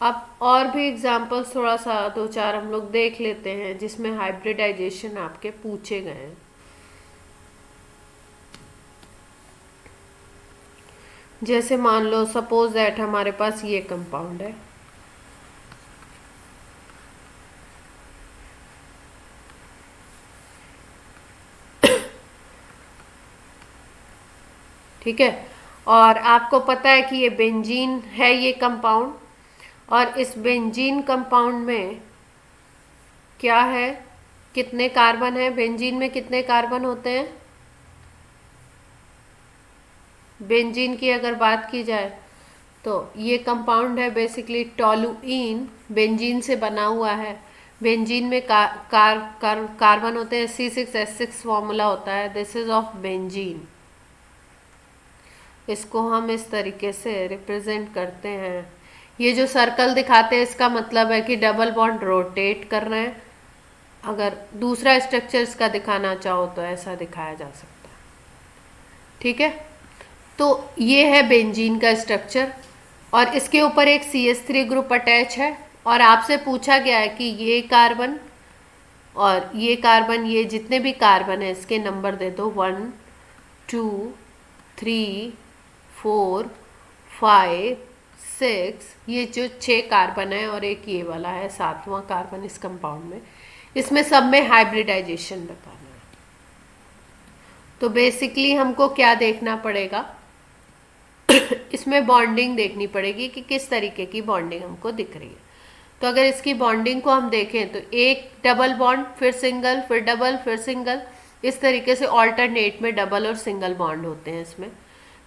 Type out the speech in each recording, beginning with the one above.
अब और भी एग्जांपल्स थोड़ा सा दो चार हम लोग देख लेते हैं जिसमें हाइब्रिडाइजेशन आपके पूछे गए हैं। जैसे मान लो सपोज दैट हमारे पास ये कंपाउंड है, ठीक है, और आपको पता है कि ये बेंजीन है ये कंपाउंड, और इस बेंजीन कंपाउंड में क्या है, कितने कार्बन है, बेंजीन में कितने कार्बन होते हैं। बेंजीन की अगर बात की जाए तो ये कंपाउंड है बेसिकली टोलुइन, बेंजीन से बना हुआ है। बेंजीन में कार्बन होते हैं, C6H6 फॉर्मूला होता है, दिस इज ऑफ बेंजीन। इसको हम इस तरीके से रिप्रेजेंट करते हैं। ये जो सर्कल दिखाते हैं इसका मतलब है कि डबल बॉन्ड रोटेट कर रहे हैं। अगर दूसरा स्ट्रक्चर इसका दिखाना चाहो तो ऐसा दिखाया जा सकता है, ठीक है। तो ये है बेंजीन का स्ट्रक्चर, और इसके ऊपर एक CH3 ग्रुप अटैच है, और आपसे पूछा गया है कि ये कार्बन और ये कार्बन, ये जितने भी कार्बन है इसके नंबर दे दो, 1 2 3 4 5 6, ये जो 6 कार्बन है और एक ये वाला है 7वां कार्बन इस कंपाउंड में, इसमें सब में हाइब्रिडाइजेशन बताना है। तो बेसिकली हमको क्या देखना पड़ेगा, इसमें बॉन्डिंग देखनी पड़ेगी कि किस तरीके की बॉन्डिंग हमको दिख रही है। तो अगर इसकी बॉन्डिंग को हम देखें तो एक डबल बॉन्ड, फिर सिंगल, फिर डबल, फिर सिंगल, इस तरीके से ऑल्टरनेट में डबल और सिंगल बॉन्ड होते हैं इसमें।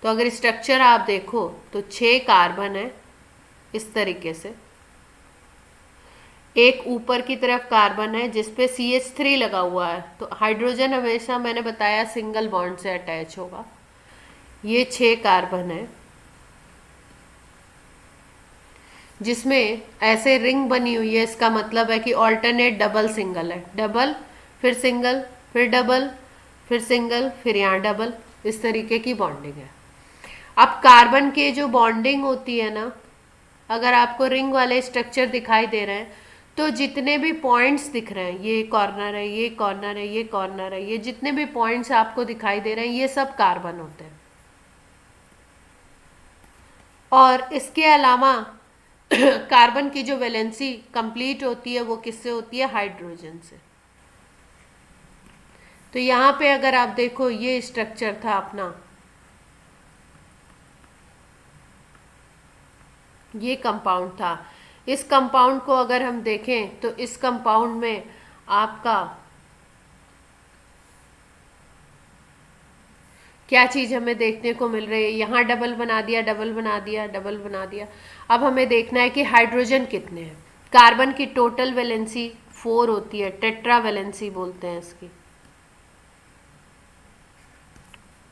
तो अगर स्ट्रक्चर आप देखो तो 6 कार्बन है इस तरीके से, एक ऊपर की तरफ कार्बन है जिसपे CH3 लगा हुआ है, तो हाइड्रोजन हमेशा मैंने बताया सिंगल बॉन्ड से अटैच होगा। ये 6 कार्बन है जिसमें ऐसे रिंग बनी हुई है, इसका मतलब है कि ऑल्टरनेट डबल सिंगल है, डबल फिर सिंगल फिर डबल फिर सिंगल फिर यहाँ डबल, इस तरीके की बॉन्डिंग है। अब कार्बन के जो बॉन्डिंग होती है ना, अगर आपको रिंग वाले स्ट्रक्चर दिखाई दे रहे हैं तो जितने भी पॉइंट्स दिख रहे हैं, ये कॉर्नर है, ये कॉर्नर है, ये कॉर्नर है, ये जितने भी पॉइंट्स आपको दिखाई दे रहे हैं ये सब कार्बन होते हैं। और इसके अलावा कार्बन की जो वैलेंसी कंप्लीट होती है वो किससे होती है, हाइड्रोजन से। तो यहाँ पे अगर आप देखो ये स्ट्रक्चर था अपना, ये कंपाउंड था। इस कंपाउंड को अगर हम देखें तो इस कंपाउंड में आपका क्या चीज़ हमें देखने को मिल रही है, यहाँ डबल बना दिया, डबल बना दिया, डबल बना दिया। अब हमें देखना है कि हाइड्रोजन कितने हैं। कार्बन की टोटल वैलेंसी 4 होती है, टेट्रा वैलेंसी बोलते हैं इसकी,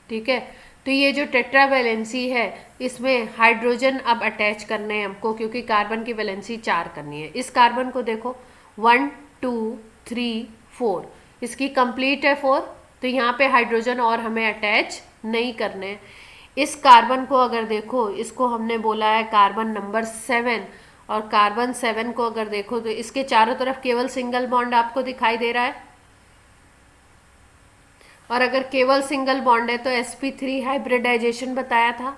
ठीक है। तो ये जो टेट्रा वैलेंसी है इसमें हाइड्रोजन अब अटैच करने हैं हमको, क्योंकि कार्बन की वैलेंसी 4 करनी है। इस कार्बन को देखो 1 2 3 4, इसकी कंप्लीट है 4, तो यहाँ पे हाइड्रोजन और हमें अटैच नहीं करने हैं। इस कार्बन को अगर देखो, इसको हमने बोला है कार्बन नंबर 7, और कार्बन 7 को अगर देखो तो इसके चारों तरफ केवल सिंगल बॉन्ड आपको दिखाई दे रहा है, और अगर केवल सिंगल बॉन्ड है तो sp3 हाइब्रिडाइजेशन बताया था।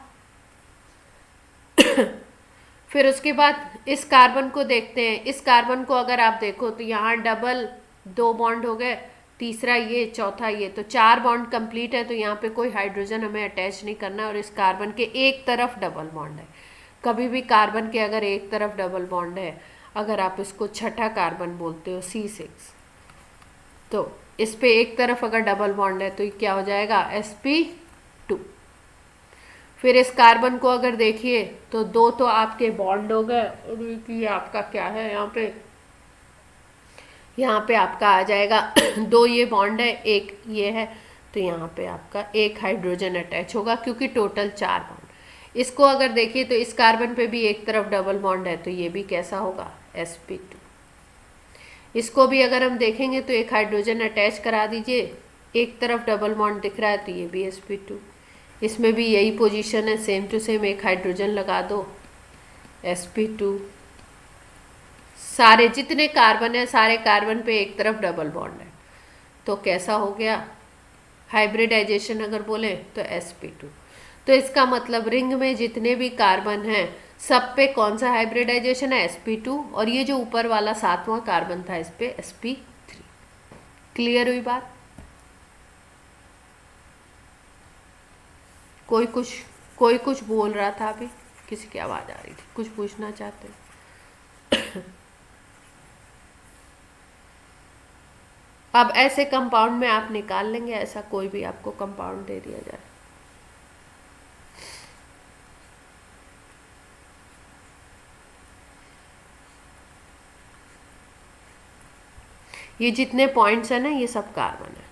फिर उसके बाद इस कार्बन को देखते हैं। इस कार्बन को अगर आप देखो तो यहाँ डबल 2 बॉन्ड हो गए, तीसरा ये, चौथा ये, तो 4 बॉन्ड कंप्लीट है। तो यहाँ पे कोई हाइड्रोजन हमें अटैच नहीं करना है, और इस कार्बन के एक तरफ डबल बॉन्ड है। कभी भी कार्बन के अगर एक तरफ डबल बॉन्ड है, अगर आप इसको छठा कार्बन बोलते हो C6, तो इस पे एक तरफ अगर डबल बॉन्ड है तो ये क्या हो जाएगा, sp2। फिर इस कार्बन को अगर देखिए तो 2 तो आपके बॉन्ड हो गए, और ये आपका क्या है, यहाँ पे आपका आ जाएगा 2 ये बॉन्ड है, एक ये है, तो यहाँ पे आपका एक हाइड्रोजन अटैच होगा, क्योंकि टोटल 4 बॉन्ड। इसको अगर देखिए तो इस कार्बन पे भी एक तरफ डबल बॉन्ड है, तो ये भी कैसा होगा, sp2। इसको भी अगर हम देखेंगे तो एक हाइड्रोजन अटैच करा दीजिए, एक तरफ डबल बॉन्ड दिख रहा है, तो ये भी sp2। इसमें भी यही पोजीशन है, सेम टू सेम एक हाइड्रोजन लगा दो, sp2, सारे जितने कार्बन है सारे कार्बन पे एक तरफ डबल बॉन्ड है, तो कैसा हो गया हाइब्रिडाइजेशन अगर बोले तो sp2। तो इसका मतलब रिंग में जितने भी कार्बन हैं सब पे कौन सा हाइब्रिडाइजेशन है sp2, और ये जो ऊपर वाला सातवां कार्बन था इस पे sp3। क्लियर हुई बात? कोई कुछ कोई कुछ बोल रहा था अभी, किसी की आवाज आ रही थी, कुछ पूछना चाहते हैं? अब ऐसे कंपाउंड में आप निकाल लेंगे, ऐसा कोई भी आपको कंपाउंड दे दिया जाए। ये जितने पॉइंट्स है ना ये सब कार्बन है।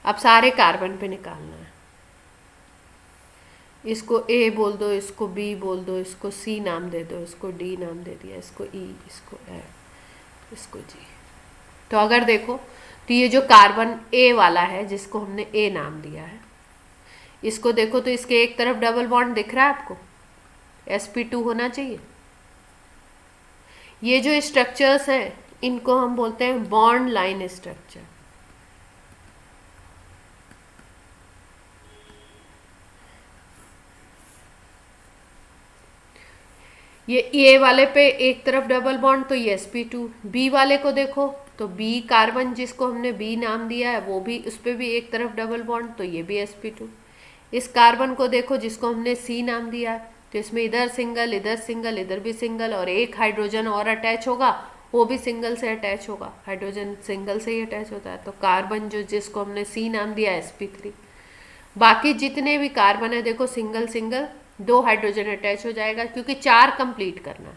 अब सारे कार्बन पे निकालना है। इसको ए बोल दो, इसको बी बोल दो, इसको सी नाम दे दो, इसको डी नाम दे दिया, इसको ई, इसको एफ, इसको जी। तो अगर देखो तो ये जो कार्बन ए वाला है जिसको हमने ए नाम दिया है, इसको देखो तो इसके एक तरफ डबल बॉन्ड दिख रहा है आपको, sp2 होना चाहिए। ये जो स्ट्रक्चर्स हैं इनको हम बोलते हैं बॉन्ड लाइन स्ट्रक्चर। ये ए वाले पे एक तरफ डबल बॉन्ड तो ये sp2। बी वाले को देखो तो बी कार्बन जिसको हमने बी नाम दिया है वो भी, उस पर भी एक तरफ डबल बॉन्ड तो ये भी sp2। इस कार्बन को देखो जिसको हमने सी नाम दिया है, तो इसमें इधर सिंगल, इधर भी सिंगल, और एक हाइड्रोजन और अटैच होगा, वो भी सिंगल से अटैच होगा। हाइड्रोजन सिंगल से ही अटैच होता है, तो कार्बन जो जिसको हमने सी नाम दिया sp3। बाकी जितने भी कार्बन है देखो सिंगल सिंगल, दो हाइड्रोजन अटैच हो जाएगा क्योंकि चार कंप्लीट करना है।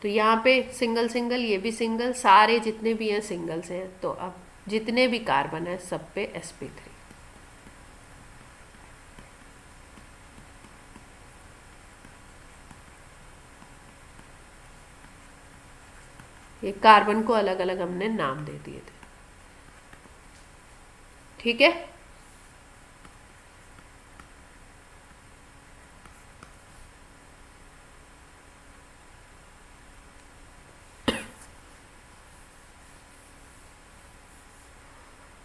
तो यहाँ पे सिंगल सिंगल, ये भी सिंगल, सारे जितने भी हैं सिंगल से हैं। तो अब जितने भी कार्बन है सब पे sp3। ये कार्बन को अलग अलग हमने नाम दे दिए थे, ठीक है।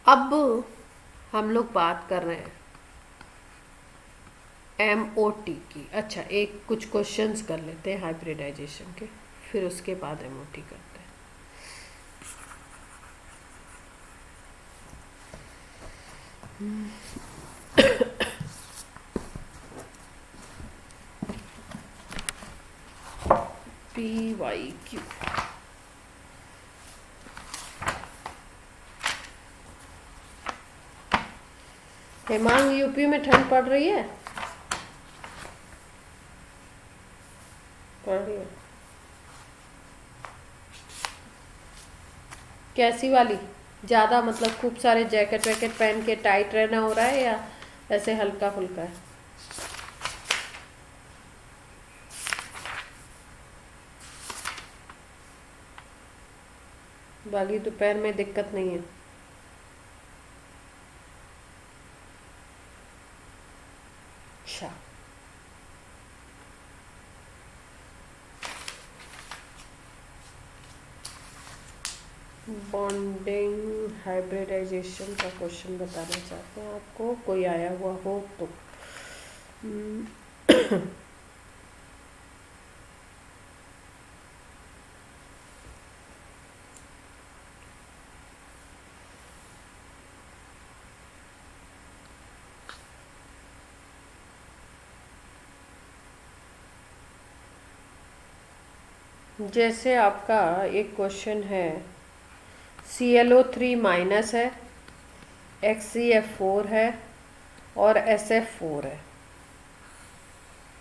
अब हम लोग बात कर रहे हैं MOT की। अच्छा, एक कुछ क्वेश्चंस कर लेते हैं हाइब्रिडाइजेशन के, फिर उसके बाद MOT करते हैं। PYQ। हेमांग, यूपी में ठंड पड़ रही है? पड़ रही है? कैसी वाली? ज़्यादा मतलब खूब सारे जैकेट वैकेट पहन के टाइट रहना हो रहा है या ऐसे हल्का फुल्का है? बाकी दोपहर में दिक्कत नहीं है? अच्छा, बॉन्डिंग हाइब्रिडाइजेशन का क्वेश्चन बताना चाहते हैं आपको, कोई आया हुआ हो तो। जैसे आपका एक क्वेश्चन है, ClO3 माइनस है, XCF4 है और SF4 है,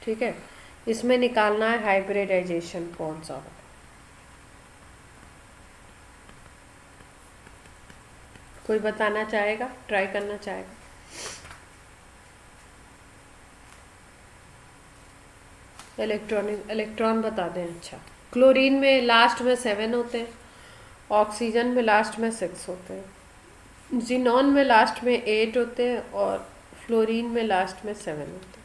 ठीक है। इसमें निकालना है हाइब्रिडाइजेशन कौन सा हो। कोई बताना चाहेगा, ट्राई करना चाहेगा? इलेक्ट्रॉन बता दें। अच्छा, क्लोरीन में लास्ट में 7 होते हैं, ऑक्सीजन में लास्ट में 6 होते हैं, जिनॉन में लास्ट में 8 होते हैं और फ्लोरीन में लास्ट में 7 होते हैं।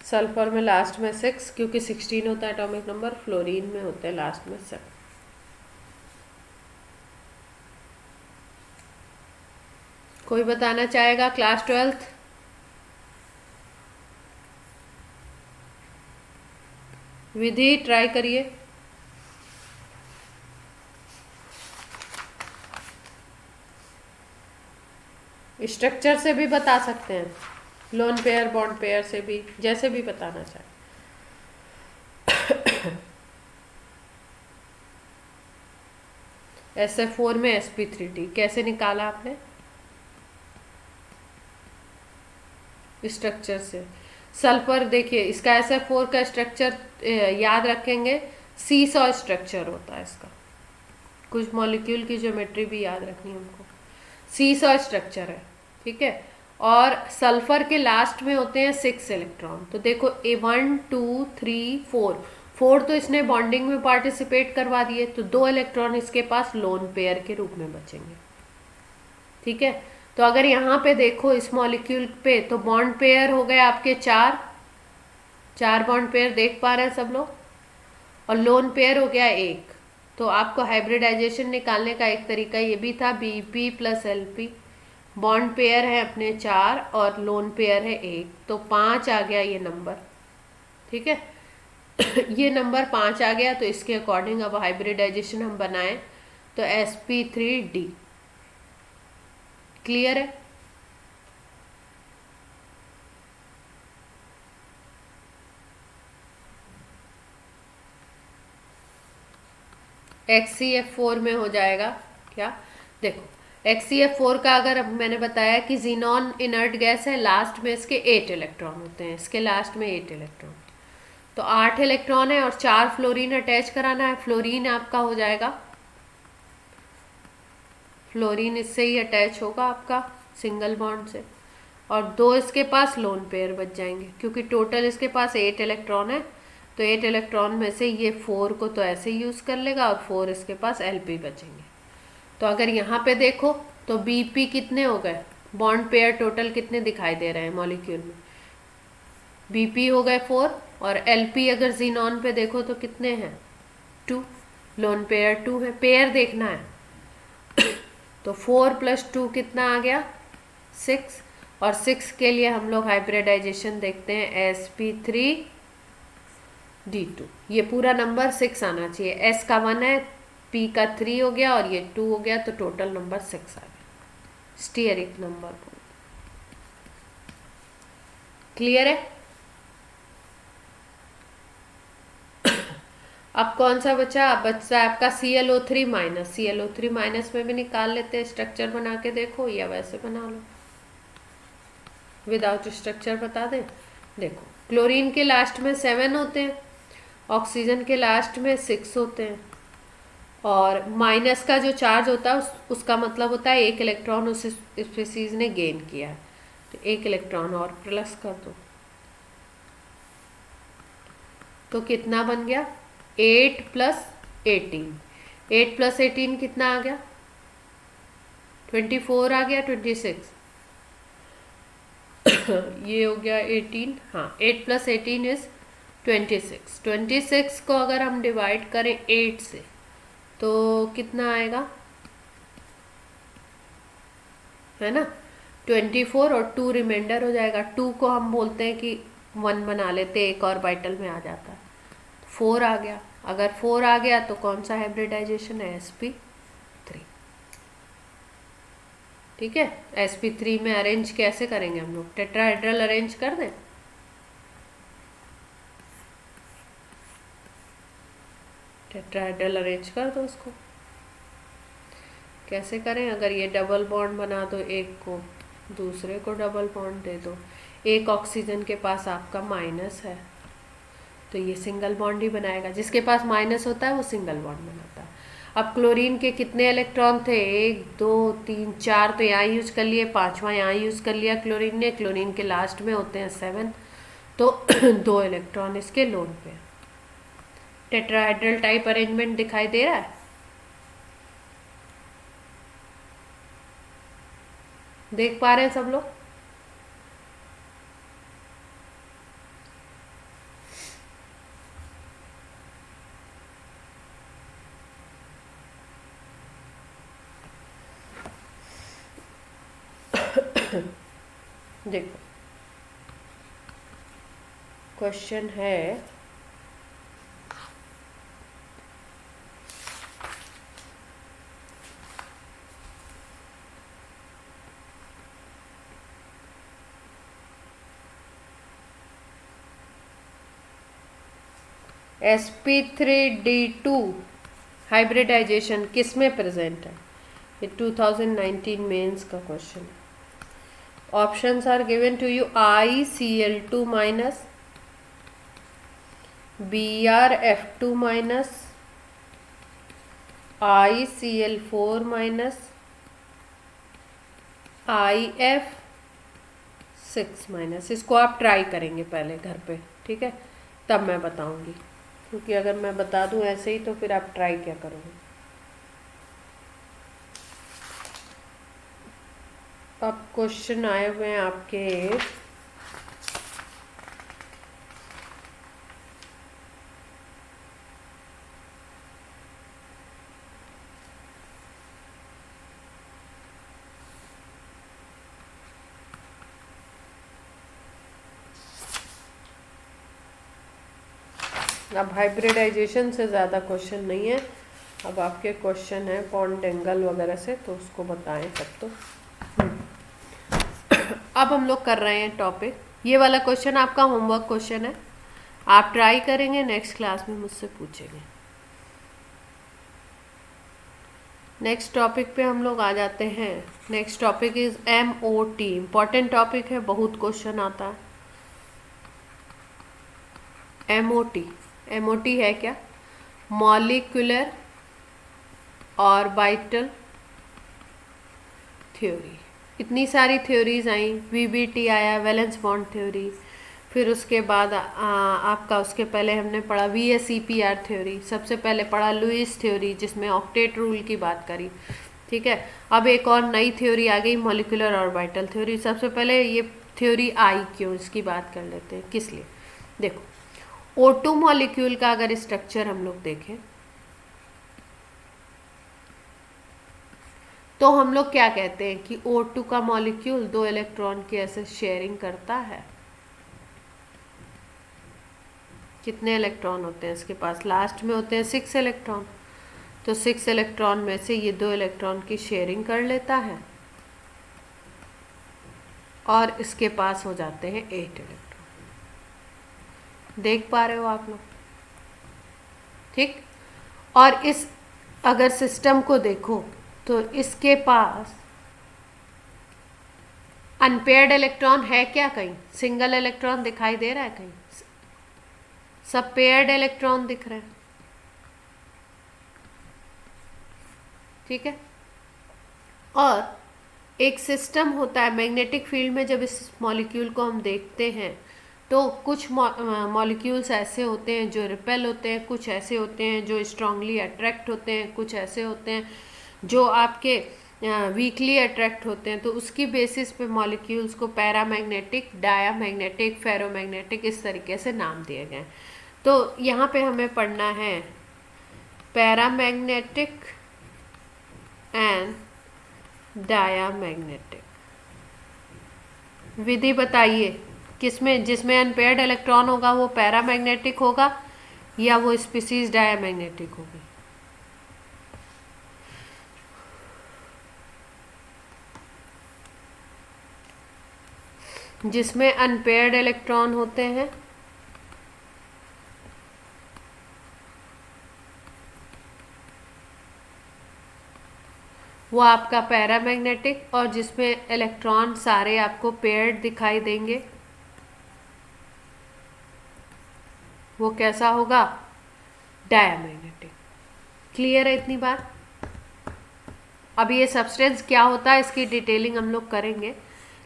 सल्फर में लास्ट में 6, क्योंकि 16 होता है एटॉमिक नंबर, फ्लोरीन में होते हैं लास्ट में 7। कोई बताना चाहेगा क्लास 12th? विधि ट्राई करिए। स्ट्रक्चर से भी बता सकते हैं, लोन पेयर बॉन्ड पेयर से भी, जैसे भी बताना चाहे। SF4 में sp3d कैसे निकाला आपने? स्ट्रक्चर से। सल्फर देखिए, इसका SF4 का स्ट्रक्चर याद रखेंगे, सीसॉ स्ट्रक्चर होता है इसका। कुछ मॉलिक्यूल की ज्योमेट्री भी याद रखनी है हमको। सीसॉ स्ट्रक्चर है, ठीक है। और सल्फर के लास्ट में होते हैं 6 इलेक्ट्रॉन। तो देखो A1 2 3 4 तो इसने बॉन्डिंग में पार्टिसिपेट करवा दिए, तो 2 इलेक्ट्रॉन इसके पास लोन पेयर के रूप में बचेंगे, ठीक है। तो अगर यहाँ पे देखो इस मॉलिक्यूल पे, तो बॉन्ड पेयर हो गए आपके 4 बॉन्ड पेयर देख पा रहे हैं सब लोग, और लोन पेयर हो गया 1। तो आपको हाइब्रिडाइजेशन निकालने का एक तरीका ये भी था, Bp + Lp। बॉन्ड पेयर है अपने 4 और लोन पेयर है 1, तो 5 आ गया ये नंबर, ठीक है। ये नंबर 5 आ गया, तो इसके अकॉर्डिंग अब हाइब्रिडाइजेशन हम बनाएं तो sp3d। क्लियर है? XCF4 में हो जाएगा क्या? देखो XCF4 का अगर अब मैंने बताया कि जीनॉन इनर्ट गैस है, लास्ट में इसके 8 इलेक्ट्रॉन होते हैं, इसके लास्ट में 8 इलेक्ट्रॉन, तो 8 इलेक्ट्रॉन है और 4 फ्लोरीन अटैच कराना है। फ्लोरीन आपका हो जाएगा, फ्लोरीन इससे ही अटैच होगा आपका सिंगल बॉन्ड से, और 2 इसके पास लोन पेयर बच जाएंगे, क्योंकि टोटल इसके पास 8 इलेक्ट्रॉन है। तो 8 इलेक्ट्रॉन में से ये 4 को तो ऐसे ही यूज़ कर लेगा, और 4 इसके पास Lp बचेंगे। तो अगर यहाँ पे देखो तो Bp कितने हो गए, बॉन्ड पेयर टोटल कितने दिखाई दे रहे हैं मॉलिक्यूल में? Bp हो गए 4, और Lp अगर जीनॉन पे देखो तो कितने हैं? 2। लोन पेयर 2 है, पेयर देखना है। तो 4 + 2 कितना आ गया? 6। और 6 के लिए हम लोग हाइब्रिडाइजेशन देखते हैं sp3d2। ये पूरा नंबर 6 आना चाहिए। S का 1 है, P का 3 हो गया, और ये 2 हो गया, तो टोटल नंबर 6 आ गया, स्टीयरिक नंबर। क्लियर है? अब कौन सा बचा? बचा आपका ClO3-। ClO3- में भी निकाल लेते हैं, स्ट्रक्चर बना के देखो, या वैसे बना लो विदाउट स्ट्रक्चर बता दें। देखो क्लोरीन के लास्ट में 7 होते हैं, ऑक्सीजन के लास्ट में 6 होते हैं, और माइनस का जो चार्ज होता है उसका मतलब होता है 1 इलेक्ट्रॉन उस स्पीसीज ने गेन किया है, तो 1 इलेक्ट्रॉन और प्लस कर दो, तो कितना बन गया? 8 + 18। 8 + 18 कितना आ गया? 24 आ गया, 26। ये हो गया 18, हाँ 8 + 18 इज 26। 26 को अगर हम डिवाइड करें 8 से तो कितना आएगा, है ना? 24 और 2 रिमाइंडर हो जाएगा। 2 को हम बोलते हैं कि 1 बना लेते, एक और बाइटल में आ जाता है, 4 आ गया। अगर 4 आ गया तो कौन सा हाइब्रिडाइजेशन है? sp3, ठीक है। sp3 में अरेंज कैसे करेंगे हम लोग? टेट्राहेड्रल अरेंज कर दें, टेट्राहेड्रल अरेंज कर दो उसको। कैसे करें? अगर ये डबल बॉन्ड बना दो, एक को दूसरे को डबल बॉन्ड दे दो, एक ऑक्सीजन के पास आपका माइनस है, तो ये सिंगल बॉन्ड ही बनाएगा। जिसके पास माइनस होता है वो सिंगल बॉन्ड बनाता है। अब क्लोरीन के कितने इलेक्ट्रॉन थे? 1 2 3 4, तो यहाँ यूज कर लिए, 5वां यहाँ यूज कर लिया क्लोरीन ने। क्लोरीन के लास्ट में होते हैं 7, तो 2 इलेक्ट्रॉन इसके लोन पे। टेट्राहेड्रल टाइप अरेंजमेंट दिखाई दे रहा है? देख पा रहे हैं सब लोग? देखो क्वेश्चन है sp3d2 हाइब्रिडाइजेशन किस में प्रेजेंट है? ये 2019 मेंस का क्वेश्चन है। Options are given to you ICl2 minus, BrF2 minus, ICl4 minus, IF6 minus. इसको आप ट्राई करेंगे पहले घर पे, ठीक है, तब मैं बताऊंगी, क्योंकि अगर मैं बता दूं ऐसे ही तो फिर आप ट्राई क्या करोगे। अब क्वेश्चन आए हुए हैं आपके अब हाइब्रिडाइजेशन से ज़्यादा क्वेश्चन नहीं है, अब आपके क्वेश्चन है पॉन्ड एंगल वगैरह से, तो उसको बताएं तब तो। अब हम लोग कर रहे हैं टॉपिक, ये वाला क्वेश्चन आपका होमवर्क क्वेश्चन है, आप ट्राई करेंगे, नेक्स्ट क्लास में मुझसे पूछेंगे। नेक्स्ट टॉपिक पे हम लोग आ जाते हैं। Next topic is MOT, important topic है, बहुत क्वेश्चन आता है। MOT है क्या? Molecular orbital theory. इतनी सारी थ्योरीज आई, VBT आया, वैलेंस बॉन्ड थ्योरी, फिर उसके बाद आपका उसके पहले हमने पढ़ा VSEPR थ्योरी, सबसे पहले पढ़ा लुईस थ्योरी जिसमें ऑक्टेट रूल की बात करी, ठीक है। अब एक और नई थ्योरी आ गई मॉलिक्यूलर ऑर्बिटल थ्योरी। सबसे पहले ये थ्योरी आई क्यों, इसकी बात कर लेते हैं, किस लिए। देखो O2 मॉलिक्यूल का अगर स्ट्रक्चर हम लोग देखें तो हम लोग क्या कहते हैं कि O2 का मॉलिक्यूल 2 इलेक्ट्रॉन की ऐसे शेयरिंग करता है। कितने इलेक्ट्रॉन होते हैं इसके पास? लास्ट में होते हैं 6 इलेक्ट्रॉन, तो 6 इलेक्ट्रॉन में से ये 2 इलेक्ट्रॉन की शेयरिंग कर लेता है और इसके पास हो जाते हैं 8 इलेक्ट्रॉन। देख पा रहे हो आप लोग, ठीक। और इस अगर सिस्टम को देखो तो इसके पास अनपेयर्ड इलेक्ट्रॉन है क्या? कहीं सिंगल इलेक्ट्रॉन दिखाई दे रहा है? कहीं सब पेयर्ड इलेक्ट्रॉन दिख रहे हैं, ठीक है। और एक सिस्टम होता है मैग्नेटिक फील्ड में, जब इस मॉलिक्यूल को हम देखते हैं तो कुछ मॉलिक्यूल्स ऐसे होते हैं जो रिपेल होते हैं, कुछ ऐसे होते हैं जो स्ट्रांगली अट्रैक्ट होते हैं, कुछ ऐसे होते हैं जो आपके वीकली अट्रैक्ट होते हैं। तो उसकी बेसिस पे मॉलिक्यूल्स को पैरामैग्नेटिक, डायामैग्नेटिक, फेरोमैग्नेटिक इस तरीके से नाम दिए गए। तो यहाँ पे हमें पढ़ना है पैरामैग्नेटिक एंड डायामैग्नेटिक। विधि बताइए किसमें, जिसमें अनपेयर्ड इलेक्ट्रॉन होगा वो पैरामैग्नेटिक होगा या वो स्पीसीज डायामैग्नेटिक होगी? जिसमें अनपेयर्ड इलेक्ट्रॉन होते हैं वो आपका पैरामैग्नेटिक, और जिसमें इलेक्ट्रॉन सारे आपको पेयर्ड दिखाई देंगे वो कैसा होगा? डायामैग्नेटिक। क्लियर है इतनी बात? अब ये सब्सटेंस क्या होता है इसकी डिटेलिंग हम लोग करेंगे,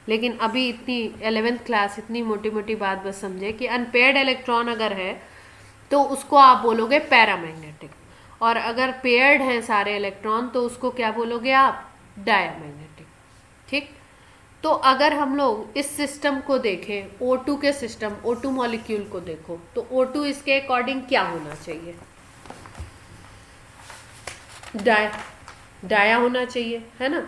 लेकिन अभी इतनी 11th क्लास इतनी मोटी मोटी बात बस समझे कि अनपेयर्ड इलेक्ट्रॉन अगर है तो उसको आप बोलोगे पैरामैग्नेटिक, और अगर पेयर्ड हैं सारे इलेक्ट्रॉन तो उसको क्या बोलोगे आप? डायामैग्नेटिक, ठीक। तो अगर हम लोग इस सिस्टम को देखें, O2 के सिस्टम, O2 मॉलिक्यूल को देखो तो O2 इसके अकॉर्डिंग क्या होना चाहिए? डाया होना चाहिए, है ना।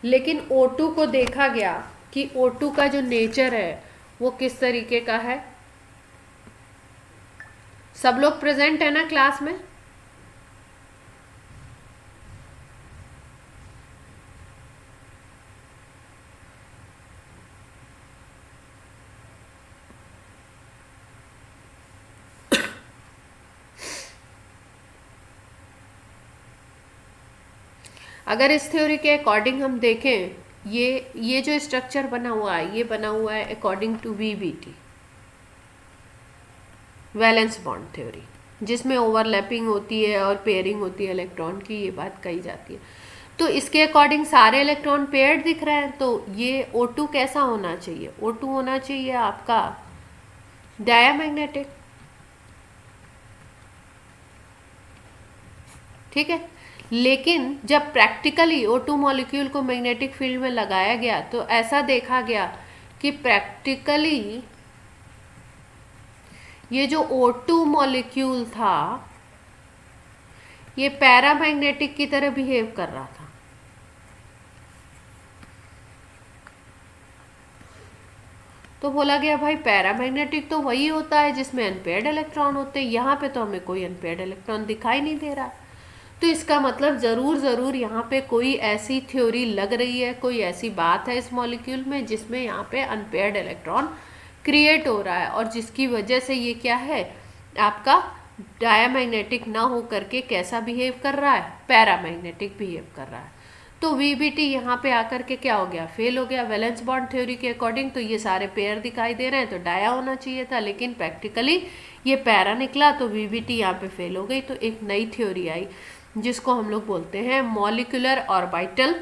लेकिन O2 को देखा गया कि O2 का जो नेचर है वो किस तरीके का है। सब लोग प्रेजेंट है ना क्लास में? अगर इस थ्योरी के अकॉर्डिंग हम देखें, ये जो स्ट्रक्चर बना हुआ है ये बना हुआ है according to VBT, valence bond theory, जिसमें ओवरलैपिंग होती है और पेयरिंग होती है इलेक्ट्रॉन की, ये बात कही जाती है। तो इसके अकॉर्डिंग सारे इलेक्ट्रॉन पेयर्ड दिख रहे हैं, तो ये O2 कैसा होना चाहिए? O2 होना चाहिए आपका डायामैग्नेटिक, ठीक है। लेकिन जब प्रैक्टिकली O2 मॉलिक्यूल को मैग्नेटिक फील्ड में लगाया गया तो ऐसा देखा गया कि प्रैक्टिकली ये जो O2 मॉलिक्यूल था ये पैरामैग्नेटिक की तरह बिहेव कर रहा था। तो बोला गया भाई पैरामैग्नेटिक तो वही होता है जिसमें अनपेयर्ड इलेक्ट्रॉन होते हैं, यहाँ पे तो हमें कोई अनपेयर्ड इलेक्ट्रॉन दिखाई नहीं दे रहा। तो इसका मतलब ज़रूर यहाँ पे कोई ऐसी थ्योरी लग रही है, कोई ऐसी बात है इस मॉलिक्यूल में जिसमें यहाँ पे अनपेयर्ड इलेक्ट्रॉन क्रिएट हो रहा है, और जिसकी वजह से ये क्या है आपका डायामैग्नेटिक ना हो करके कैसा बिहेव कर रहा है, पैरामैग्नेटिक बिहेव कर रहा है। तो वीबीटी यहाँ पे आकर के क्या हो गया, फेल हो गया। वैलेंस बॉन्ड थ्योरी के अकॉर्डिंग तो ये सारे पेयर दिखाई दे रहे हैं तो डाया होना चाहिए था, लेकिन प्रैक्टिकली ये पैरा निकला तो वीबीटी यहाँ पे फेल हो गई। तो एक नई थ्योरी आई जिसको हम लोग बोलते हैं मॉलिक्यूलर ऑर्बिटल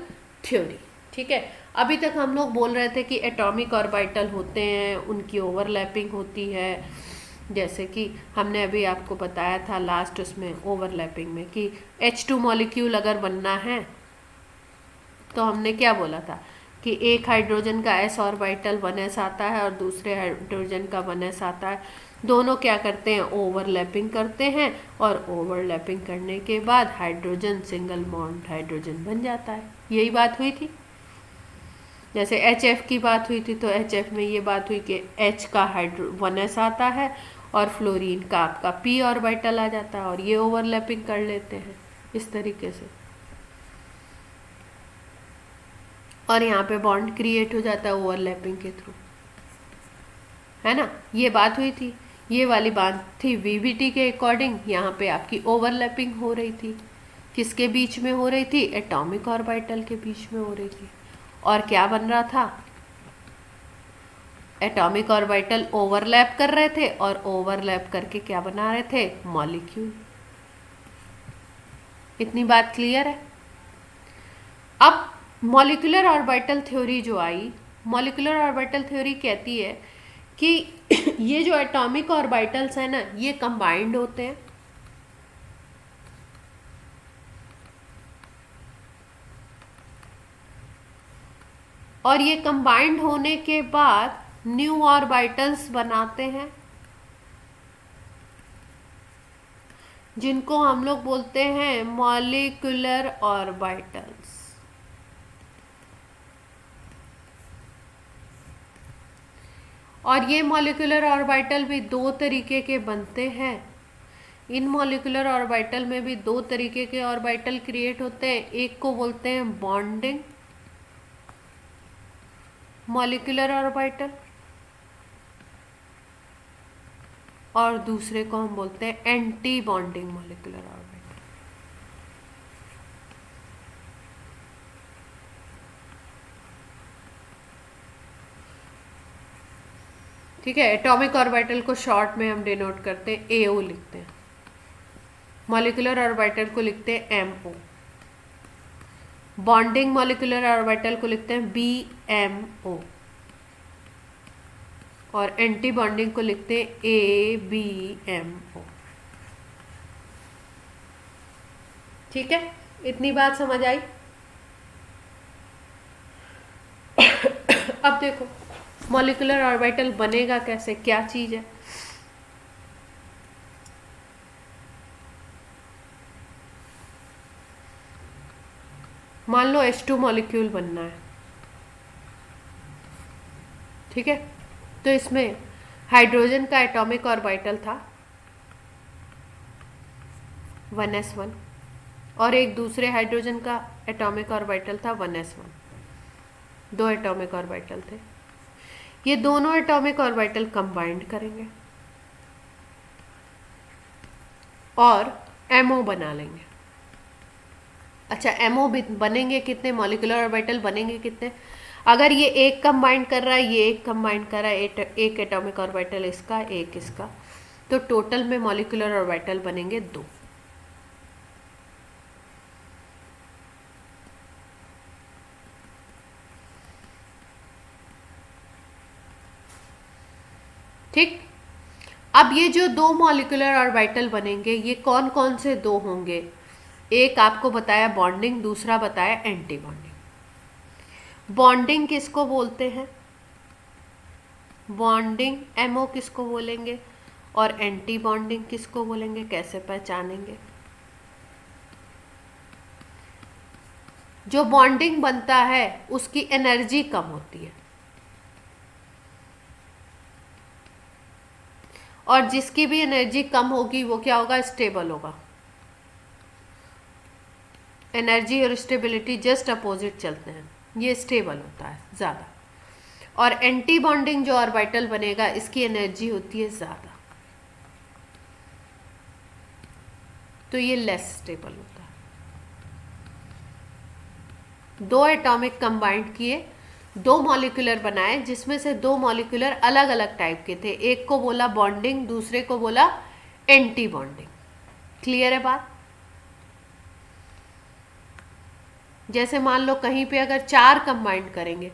थ्योरी, ठीक है। अभी तक हम लोग बोल रहे थे कि एटॉमिक ऑर्बिटल होते हैं, उनकी ओवरलैपिंग होती है, जैसे कि हमने अभी आपको बताया था लास्ट उसमें ओवरलैपिंग में कि H2 मॉलिक्यूल अगर बनना है तो हमने क्या बोला था कि एक हाइड्रोजन का s ऑर्बिटल 1s आता है और दूसरे हाइड्रोजन का 1s आता है, दोनों क्या करते हैं ओवरलैपिंग करते हैं, और ओवरलैपिंग करने के बाद हाइड्रोजन सिंगल बॉन्ड हाइड्रोजन बन जाता है। यही बात हुई थी। जैसे HF की बात हुई थी तो HF में ये बात हुई कि H का 1s आता है और फ्लोरीन का आपका p ऑर्बिटल आ जाता है और ये ओवरलैपिंग कर लेते हैं इस तरीके से, और यहाँ पे बॉन्ड क्रिएट हो जाता है ओवरलैपिंग के थ्रू, है ना। ये बात हुई थी, ये वाली बात थी वीबीटी के अकॉर्डिंग। यहाँ पे आपकी ओवरलैपिंग हो रही थी, किसके बीच में हो रही थी, एटॉमिक ऑर्बिटल के बीच में हो रही थी। और क्या बन रहा था, एटॉमिक ऑर्बिटल ओवरलैप कर रहे थे और ओवरलैप करके क्या बना रहे थे, मॉलिक्यूल। इतनी बात क्लियर है। अब मॉलिक्यूलर ऑर्बिटल थ्योरी जो आई, मॉलिक्यूलर ऑर्बिटल थ्योरी कहती है कि ये जो एटॉमिक ऑर्बिटल्स है ना ये कंबाइंड होते हैं, और ये कंबाइंड होने के बाद न्यू ऑर्बिटल्स बनाते हैं जिनको हम लोग बोलते हैं मॉलिक्यूलर ऑर्बिटल्स। और ये मॉलिक्यूलर ऑर्बिटल भी दो तरीके के बनते हैं। इन मॉलिक्यूलर ऑर्बिटल में भी दो तरीके के ऑर्बिटल क्रिएट होते हैं, एक को बोलते हैं बॉन्डिंग मॉलिक्यूलर ऑर्बिटल और दूसरे को हम बोलते हैं एंटी बॉन्डिंग मॉलिक्यूलर ऑर्बिटल। ठीक है, एटॉमिक ऑर्बिटल को शॉर्ट में हम डिनोट करते हैं AO लिखते हैं, मॉलिक्यूलर ऑर्बिटल को लिखते हैं MO, बॉन्डिंग मॉलिक्यूलर ऑर्बिटल को लिखते हैं BMO और एंटी बॉन्डिंग को लिखते हैं ABMO। ठीक है, इतनी बात समझ आई। अब देखो मॉलिक्यूलर ऑर्बिटल बनेगा कैसे, क्या चीज है। मान लो H2 मॉलिक्यूल बनना है, ठीक है। तो इसमें हाइड्रोजन का एटॉमिक ऑर्बिटल था 1s1 और एक दूसरे हाइड्रोजन का एटॉमिक ऑर्बिटल था 1s1। दो एटॉमिक ऑर्बिटल थे। ये दोनों एटॉमिक ऑर्बिटल कंबाइंड करेंगे और एमओ बना लेंगे। अच्छा, एमओ बनेंगे कितने, मॉलिक्यूलर ऑर्बिटल बनेंगे कितने? अगर ये एक कंबाइंड कर रहा है, ये एक कंबाइंड कर रहा है, एक एटॉमिक ऑर्बिटल इसका, एक इसका, तो टोटल में मॉलिक्यूलर ऑर्बिटल बनेंगे 2। ठीक। अब ये जो 2 मॉलिक्यूलर ऑर्बिटल बनेंगे, ये कौन कौन से 2 होंगे? एक आपको बताया बॉन्डिंग, दूसरा बताया एंटी बॉन्डिंग। बॉन्डिंग किसको बोलते हैं? बॉन्डिंग एमओ किसको बोलेंगे और एंटी बॉन्डिंग किसको बोलेंगे, कैसे पहचानेंगे? जो बॉन्डिंग बनता है उसकी एनर्जी कम होती है और जिसकी भी एनर्जी कम होगी वो क्या होगा? स्टेबल होगा। एनर्जी और स्टेबिलिटी जस्ट अपोजिट चलते हैं, ये स्टेबल होता है ज़्यादा। और एंटी बॉन्डिंग जो ऑर्बिटल बनेगा इसकी एनर्जी होती है ज़्यादा, तो ये लेस स्टेबल होता है। 2 एटॉमिक कंबाइंड किए, 2 मॉलिक्यूलर बनाए, जिसमें से 2 मॉलिक्यूलर अलग अलग टाइप के थे। एक को बोला बॉन्डिंग, दूसरे को बोला एंटी बॉन्डिंग। क्लियर है बात? जैसे मान लो कहीं पे अगर 4 कंबाइंड करेंगे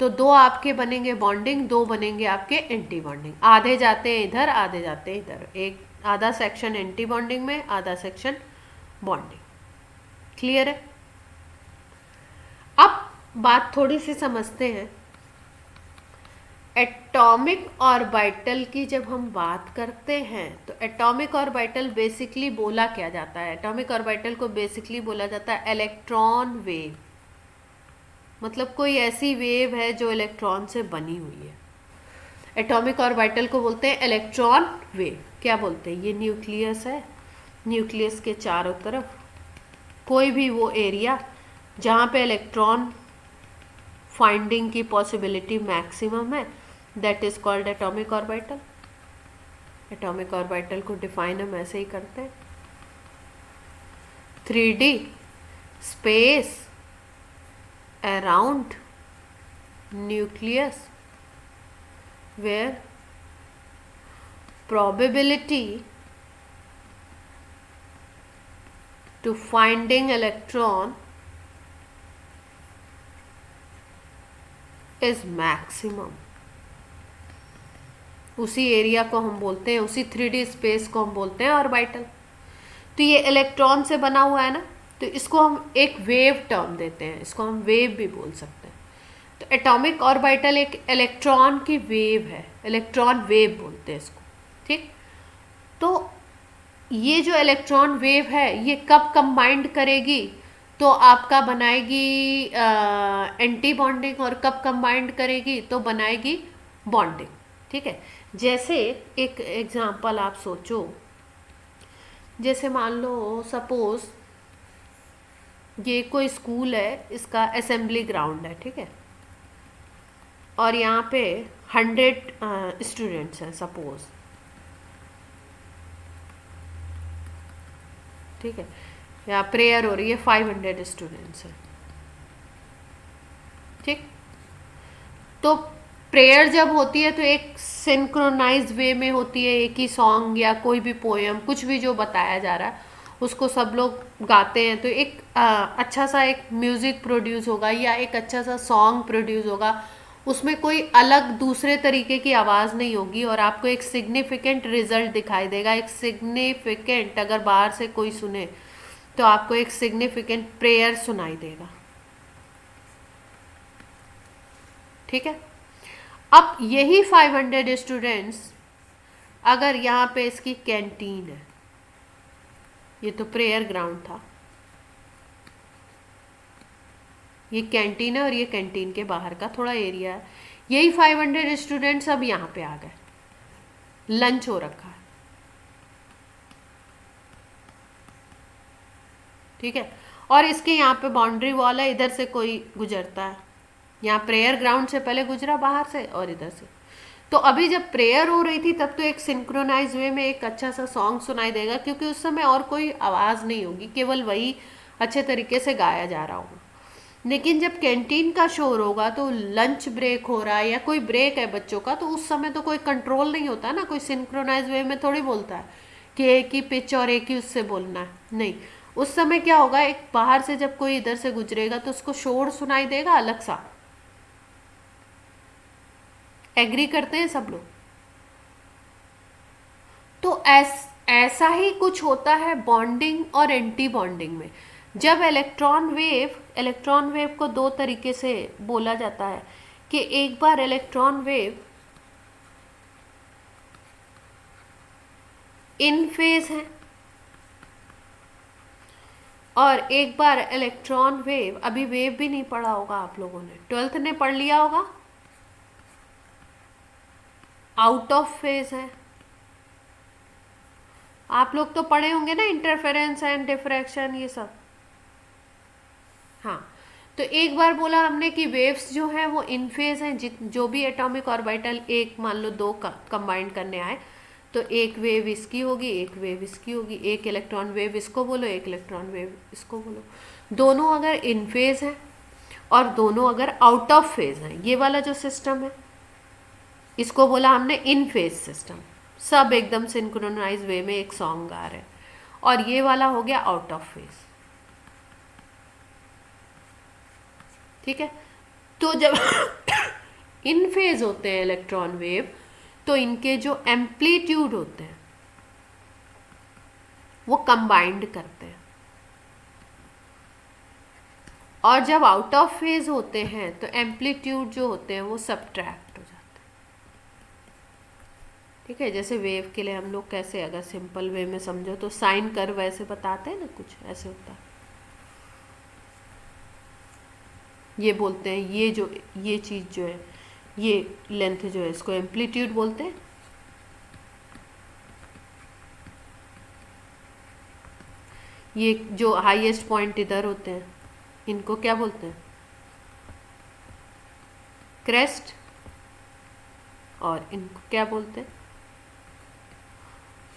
तो 2 आपके बनेंगे बॉन्डिंग, 2 बनेंगे आपके एंटी बॉन्डिंग। आधे जाते हैं इधर, आधे जाते हैं इधर, एक आधा सेक्शन एंटी बॉन्डिंग में, आधा सेक्शन बॉन्डिंग। क्लियर है? अब बात थोड़ी सी समझते हैं। एटॉमिक ऑर्बिटल की जब हम बात करते हैं तो एटॉमिक ऑर्बिटल बेसिकली बोला क्या जाता है? एटॉमिक ऑर्बिटल को बेसिकली बोला जाता है इलेक्ट्रॉन वेव। मतलब कोई ऐसी वेव है जो इलेक्ट्रॉन से बनी हुई है। एटॉमिक ऑर्बिटल को बोलते हैं इलेक्ट्रॉन वेव। क्या बोलते हैं? ये न्यूक्लियस है, न्यूक्लियस के चारों तरफ कोई भी वो एरिया जहाँ पे इलेक्ट्रॉन फाइंडिंग की पॉसिबिलिटी मैक्सिमम है, that is called atomic orbital. Atomic orbital को डिफाइन हम ऐसे ही करते हैं, 3D space around nucleus where probability to finding electron is maximum। उसी एरिया को हम बोलते हैं, उसी 3D स्पेस को हम बोलते हैं ऑर्बिटल। तो ये इलेक्ट्रॉन से बना हुआ है ना, तो इसको हम एक वेव टर्म देते हैं, इसको हम वेव भी बोल सकते हैं। तो एटॉमिक ऑर्बिटल एक इलेक्ट्रॉन की वेव है, इलेक्ट्रॉन वेव बोलते हैं इसको। ठीक। तो ये जो इलेक्ट्रॉन वेव है ये कब कंबाइंड करेगी? तो आपका बनाएगी एंटी बॉन्डिंग, और कब कंबाइंड करेगी? तो बनाएगी बॉन्डिंग। ठीक है। जैसे एक एग्जांपल आप सोचो, जैसे मान लो सपोज ये कोई स्कूल है, इसका असेंबली ग्राउंड है, ठीक है, और यहाँ पे 100 स्टूडेंट्स हैं सपोज, ठीक है, यहाँ प्रेयर हो रही है, 500 स्टूडेंट्स हैं। ठीक। तो प्रेयर जब होती है तो एक सिंक्रोनाइज वे में होती है, एक ही सॉन्ग या कोई भी पोएम, कुछ भी जो बताया जा रहा है उसको सब लोग गाते हैं, तो एक अच्छा सा एक म्यूज़िक प्रोड्यूस होगा या एक अच्छा सा सॉन्ग प्रोड्यूस होगा। उसमें कोई अलग दूसरे तरीके की आवाज़ नहीं होगी और आपको एक सिग्निफिकेंट रिजल्ट दिखाई देगा। एक सिग्निफिकेंट, अगर बाहर से कोई सुने तो आपको एक सिग्निफिकेंट प्रेयर सुनाई देगा। ठीक है। अब यही 500 स्टूडेंट्स, अगर यहाँ पे इसकी कैंटीन है, ये तो प्रेयर ग्राउंड था, ये कैंटीन है और ये कैंटीन के बाहर का थोड़ा एरिया है। यही 500 स्टूडेंट्स अब यहाँ पे आ गए, लंच हो रखा है, ठीक है। और इसके यहाँ पे बाउंड्री वॉल है, इधर से कोई गुजरता है, यहाँ प्रेयर ग्राउंड से पहले गुजरा बाहर से और इधर से। तो अभी जब प्रेयर हो रही थी तब तो एक सिंक्रोनाइज वे में एक अच्छा सा सॉन्ग सुनाई देगा, क्योंकि उस समय और कोई आवाज़ नहीं होगी, केवल वही अच्छे तरीके से गाया जा रहा होगा। लेकिन जब कैंटीन का शोर होगा तो लंच ब्रेक हो रहा है या कोई ब्रेक है बच्चों का, तो उस समय तो कोई कंट्रोल नहीं होता ना, कोई सिंक्रोनाइज वे में थोड़ी बोलता है कि एक ही पिच और एक ही उससे बोलना है, नहीं। उस समय क्या होगा, एक बाहर से जब कोई इधर से गुजरेगा तो उसको शोर सुनाई देगा अलग सा। एग्री करते हैं सब लोग? तो ऐसा ही कुछ होता है बॉन्डिंग और एंटी बॉन्डिंग में। जब इलेक्ट्रॉन वेव को दो तरीके से बोला जाता है कि एक बार इलेक्ट्रॉन वेव इन फेज है और एक बार इलेक्ट्रॉन वेव, अभी वेव भी नहीं पढ़ा होगा आप लोगों ने, 12th ने पढ़ लिया होगा, आउट ऑफ फेज है। आप लोग तो पढ़े होंगे ना, इंटरफेरेंस एंड डिफ्रैक्शन ये सब। हाँ, तो एक बार बोला हमने कि वेव्स जो हैं वो इन फेज हैं, जो भी एटॉमिक ऑर्बिटल एक मान लो दो कंबाइन करने आए तो एक वेव इसकी होगी, एक वेव इसकी होगी, एक इलेक्ट्रॉन वेव इसको बोलो, एक इलेक्ट्रॉन वेव इसको बोलो। दोनों अगर इन फेज हैं और दोनों अगर आउट ऑफ फेज हैं, ये वाला जो सिस्टम है इसको बोला हमने इन फेज सिस्टम, सब एकदम सिंक्रोनाइज वे में एक सॉन्ग गा रहे हैं। और ये वाला हो गया आउट ऑफ फेज, ठीक है। तो जब इन फेज होते हैं इलेक्ट्रॉन वेव तो इनके जो एम्पलीट्यूड होते हैं वो कंबाइंड करते हैं, और जब आउट ऑफ फेज होते हैं तो एम्पलीट्यूड जो होते हैं वो सब्ट्रैक्ट हो जाते हैं, ठीक है। जैसे वेव के लिए हम लोग कैसे, अगर सिंपल वे में समझो तो साइन कर्व ऐसे बताते हैं ना, कुछ ऐसे होता है। ये बोलते हैं ये चीज़ जो है, ये लेंथ जो है, इसको एम्पलीट्यूड बोलते हैं। ये जो हाईएस्ट पॉइंट इधर होते हैं इनको क्या बोलते हैं, क्रेस्ट, और इनको क्या बोलते हैं,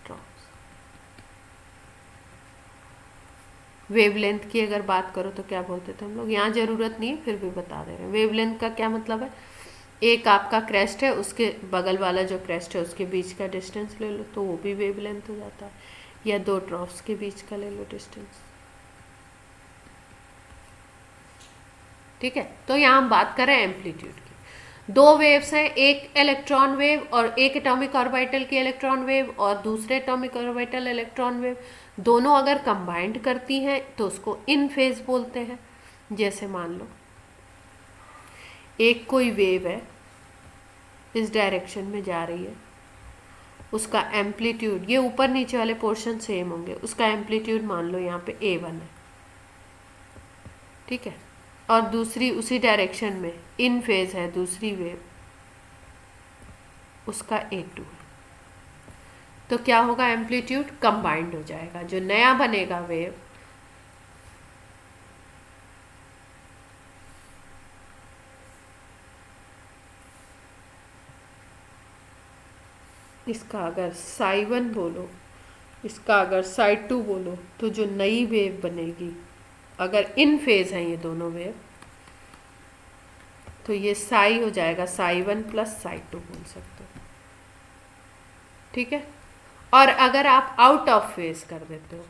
ट्रॉप्स। वेवलेंथ की अगर बात करो तो क्या बोलते थे हम लोग, यहाँ ज़रूरत नहीं है फिर भी बता दे रहे हैं। वेवलेंथ का क्या मतलब है, एक आपका क्रेस्ट है, उसके बगल वाला जो क्रेस्ट है उसके बीच का डिस्टेंस ले लो तो वो भी वेवलेंथ हो जाता है, या दो ट्रॉफ्स के बीच का ले लो डिस्टेंस, ठीक है। तो यहाँ हम बात कर रहे हैं एम्पलीट्यूड की। दो वेव्स हैं, एक इलेक्ट्रॉन वेव और एक एटॉमिक ऑर्बिटल की इलेक्ट्रॉन वेव और दूसरे एटॉमिक ऑर्बिटल इलेक्ट्रॉन वेव, दोनों अगर कंबाइंड करती हैं तो उसको इन फेज बोलते हैं। जैसे मान लो एक कोई वेव है, इस डायरेक्शन में जा रही है, उसका एम्पलीट्यूड, ये ऊपर नीचे वाले पोर्शन सेम होंगे, उसका एम्पलीट्यूड मान लो यहाँ पे A1 है, ठीक है। और दूसरी उसी डायरेक्शन में इन फेज है दूसरी वेव, उसका A2 है। तो क्या होगा, एम्पलीट्यूड कंबाइंड हो जाएगा, जो नया बनेगा वेव इसका अगर psi1 बोलो, इसका अगर psi2 बोलो, तो जो नई वेव बनेगी, अगर इन फेज हैं ये दोनों वेव, तो ये साई हो जाएगा, psi1 प्लस psi2 बोल सकते हो, ठीक है। और अगर आप आउट ऑफ फेज कर देते हो,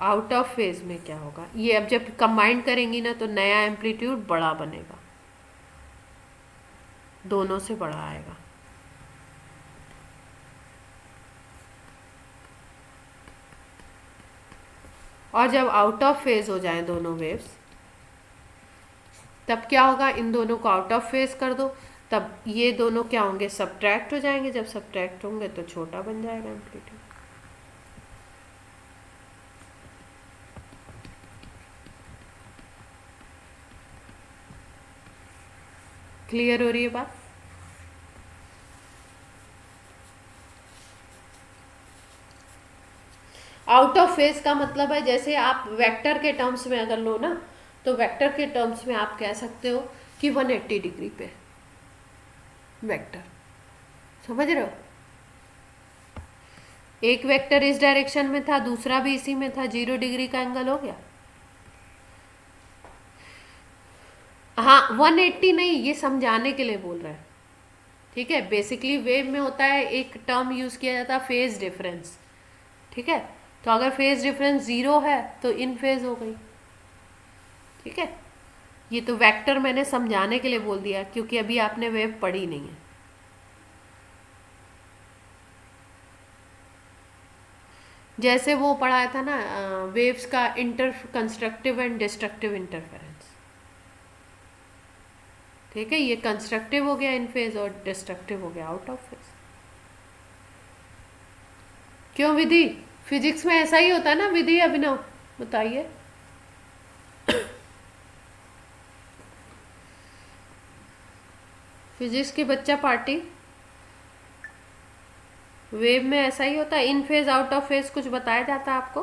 आउट ऑफ फेज में क्या होगा, ये अब जब कंबाइंड करेंगी ना तो नया एम्पलीट्यूड बड़ा बनेगा, दोनों से बड़ा आएगा, और जब आउट ऑफ फेज हो जाए दोनों वेव्स तब क्या होगा, इन दोनों को आउट ऑफ फेज कर दो, तब ये दोनों क्या होंगे, सब्ट्रैक्ट हो जाएंगे। जब सब्ट्रैक्ट होंगे तो छोटा बन जाएगा एम्पलीट्यूड। क्लियर हो रही है बात? आउट ऑफ फेज का मतलब है, जैसे आप वेक्टर के टर्म्स में अगर लो ना, तो वेक्टर के टर्म्स में आप कह सकते हो कि 180 डिग्री पे वेक्टर, समझ रहे हो? एक वेक्टर इस डायरेक्शन में था, दूसरा भी इसी में था, 0 डिग्री का एंगल हो गया। हाँ, 180 नहीं, ये समझाने के लिए बोल रहा है, ठीक है। बेसिकली वेव में होता है, एक टर्म यूज किया जाता है फेज डिफरेंस, ठीक है। तो अगर फेज डिफरेंस 0 है तो इन फेज हो गई, ठीक है। ये तो वेक्टर मैंने समझाने के लिए बोल दिया, क्योंकि अभी आपने वेव पढ़ी नहीं है। जैसे वो पढ़ाया था ना, वेव्स का inter constructive and destructive interference, ठीक है। ये कंस्ट्रक्टिव हो गया इन फेज और डिस्ट्रक्टिव हो गया आउट ऑफ फेज। क्यों विधि? फिजिक्स में ऐसा ही होता है ना विधि, अभिनव बताइए। फिजिक्स की बच्चा पार्टी, वेव में ऐसा ही होता है, इन फेज आउट ऑफ फेज कुछ बताया जाता है आपको?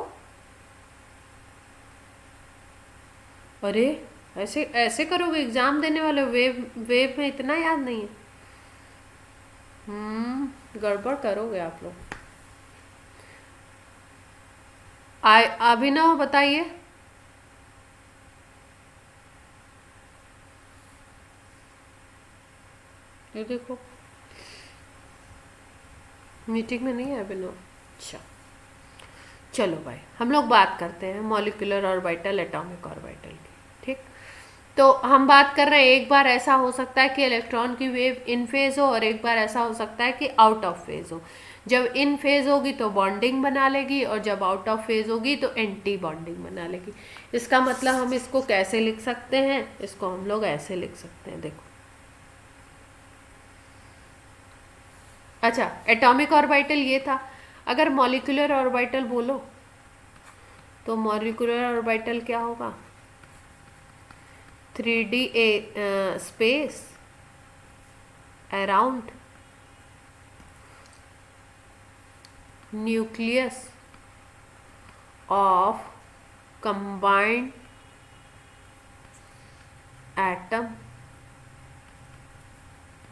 अरे, ऐसे ऐसे करोगे एग्जाम देने वाले? वेव वेव में इतना याद नहीं है? गड़बड़ करोगे आप लोग। अभिनव बताइए। ये देखो, मीटिंग में नहीं है अभिनव। अच्छा, चलो भाई, हम लोग बात करते हैं मॉलिक्यूलर ऑर्बिटल, एटॉमिक ऑर्बिटल की, ठीक। तो हम बात कर रहे हैं, एक बार ऐसा हो सकता है कि इलेक्ट्रॉन की वेव इन फेज हो, और एक बार ऐसा हो सकता है कि आउट ऑफ फेज हो। जब इन फेज होगी तो बॉन्डिंग बना लेगी, और जब आउट ऑफ फेज होगी तो एंटी बॉन्डिंग बना लेगी। इसका मतलब हम इसको कैसे लिख सकते हैं? इसको हम लोग ऐसे लिख सकते हैं, देखो। अच्छा, एटॉमिक ऑर्बिटल ये था। अगर मॉलिक्यूलर ऑर्बिटल बोलो तो मॉलिक्यूलर ऑर्बिटल क्या होगा? 3D space around nucleus of combined atom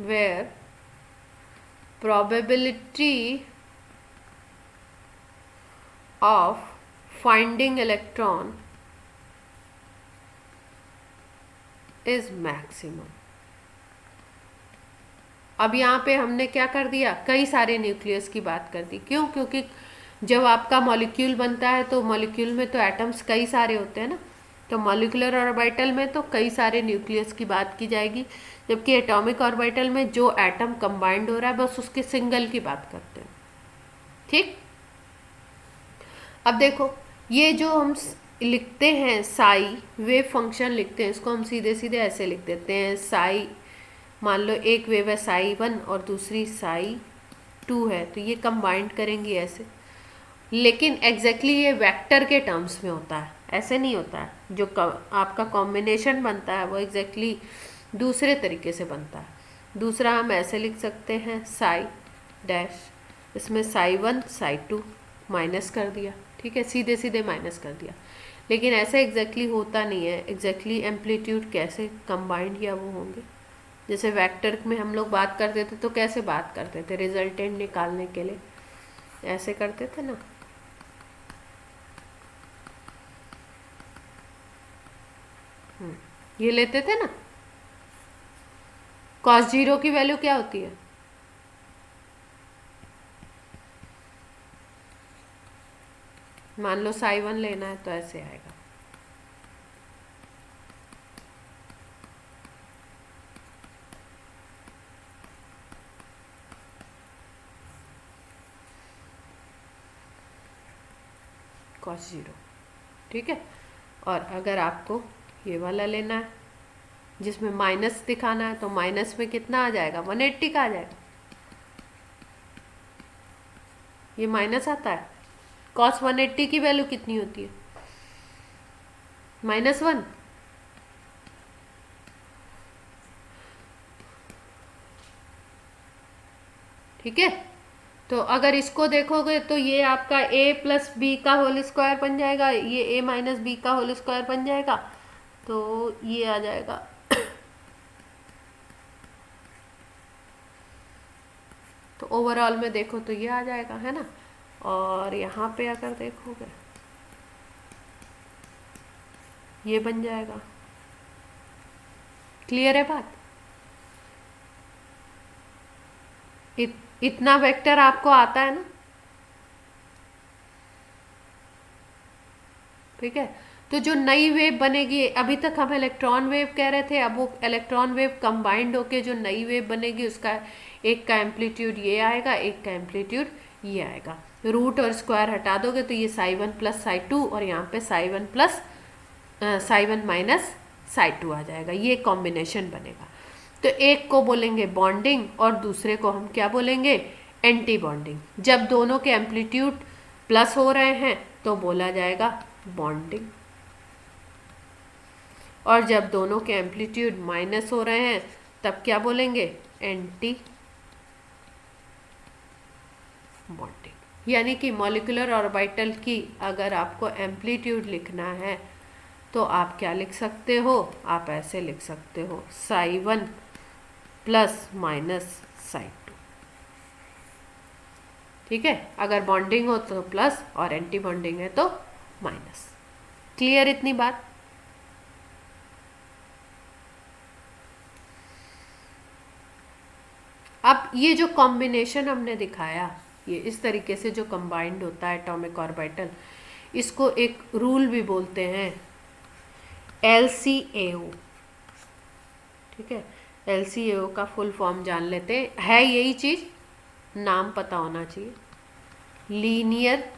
where probability of finding electron is maximum। अब यहाँ पे हमने क्या कर दिया? कई सारे न्यूक्लियस की बात कर दी। क्यों? क्योंकि जब आपका मॉलिक्यूल बनता है तो मॉलिक्यूल में तो एटम्स कई सारे होते हैं ना, तो मॉलिक्यूलर ऑर्बिटल में तो कई सारे न्यूक्लियस की बात की जाएगी, जबकि एटॉमिक ऑर्बिटल में जो एटम कंबाइंड हो रहा है बस उसके सिंगल की बात करते हैं, ठीक। अब देखो, ये जो हम लिखते हैं साई, वेव फंक्शन लिखते हैं, इसको हम सीधे सीधे ऐसे लिख देते हैं साई। मान लो एक वेव है साई 1 और दूसरी साई 2 है, तो ये कंबाइंड करेंगी ऐसे। लेकिन एग्जैक्टली ये वेक्टर के टर्म्स में होता है, ऐसे नहीं होता है। जो आपका कॉम्बिनेशन बनता है वो एग्जैक्टली दूसरे तरीके से बनता है। दूसरा हम ऐसे लिख सकते हैं साई डैश, इसमें साई 1 साई 2 माइनस कर दिया, ठीक है, सीधे सीधे माइनस कर दिया। लेकिन ऐसा एग्जैक्टली होता नहीं है। एग्जैक्टली एम्पलीट्यूड कैसे कंबाइंड या वो होंगे, जैसे वेक्टर में हम लोग बात करते थे तो कैसे बात करते थे? रिजल्टेंट निकालने के लिए ऐसे करते थे ना। ये लेते थे ना, cos 0 की वैल्यू क्या होती है? मान लो साई 1 लेना है तो ऐसे आएगा, cos 0, ठीक है। और अगर आपको ये वाला लेना है जिसमें माइनस दिखाना है, तो माइनस में कितना आ जाएगा? 180 का आ जाएगा। ये माइनस आता है। cos 180 की वैल्यू कितनी होती है? -1। ठीक है। तो अगर इसको देखोगे तो ये आपका a प्लस बी का होल स्क्वायर बन जाएगा, ये a माइनस बी का होल स्क्वायर बन जाएगा, तो ये आ जाएगा तो ओवरऑल में देखो तो ये आ जाएगा, है ना। और यहाँ पे अगर देखोगे ये बन जाएगा। क्लियर है बात? इतना वेक्टर आपको आता है ना, ठीक है। तो जो नई वेव बनेगी, अभी तक हम इलेक्ट्रॉन वेव कह रहे थे, अब वो इलेक्ट्रॉन वेव कंबाइंड होके जो नई वेव बनेगी उसका एक का एम्पलीट्यूड ये आएगा, एक का एम्पलीट्यूड ये आएगा। रूट और स्क्वायर हटा दोगे तो ये psi one plus psi two, और यहाँ पे psi one plus psi one minus psi two आ जाएगा। ये कॉम्बिनेशन बनेगा। तो एक को बोलेंगे बॉन्डिंग और दूसरे को हम क्या बोलेंगे, एंटी बॉन्डिंग। जब दोनों के एम्पलीट्यूड प्लस हो रहे हैं तो बोला जाएगा बॉन्डिंग, और जब दोनों के एम्पलीट्यूड माइनस हो रहे हैं तब क्या बोलेंगे, एंटी बॉन्डिंग। यानी कि मॉलिक्यूलर ऑर्बिटल की अगर आपको एम्पलीट्यूड लिखना है तो आप क्या लिख सकते हो, आप ऐसे लिख सकते हो Sai one plus minus psi to, ठीक है। अगर बॉन्डिंग हो तो प्लस और एंटी बॉन्डिंग है तो माइनस। क्लियर इतनी बात? अब ये जो कॉम्बिनेशन हमने दिखाया, ये इस तरीके से जो कंबाइंड होता है एटॉमिक ऑर्बिटल, इसको एक रूल भी बोलते हैं LCAO, ठीक है। LCAO का फुल फॉर्म जान लेते हैं, है यही चीज, नाम पता होना चाहिए, linear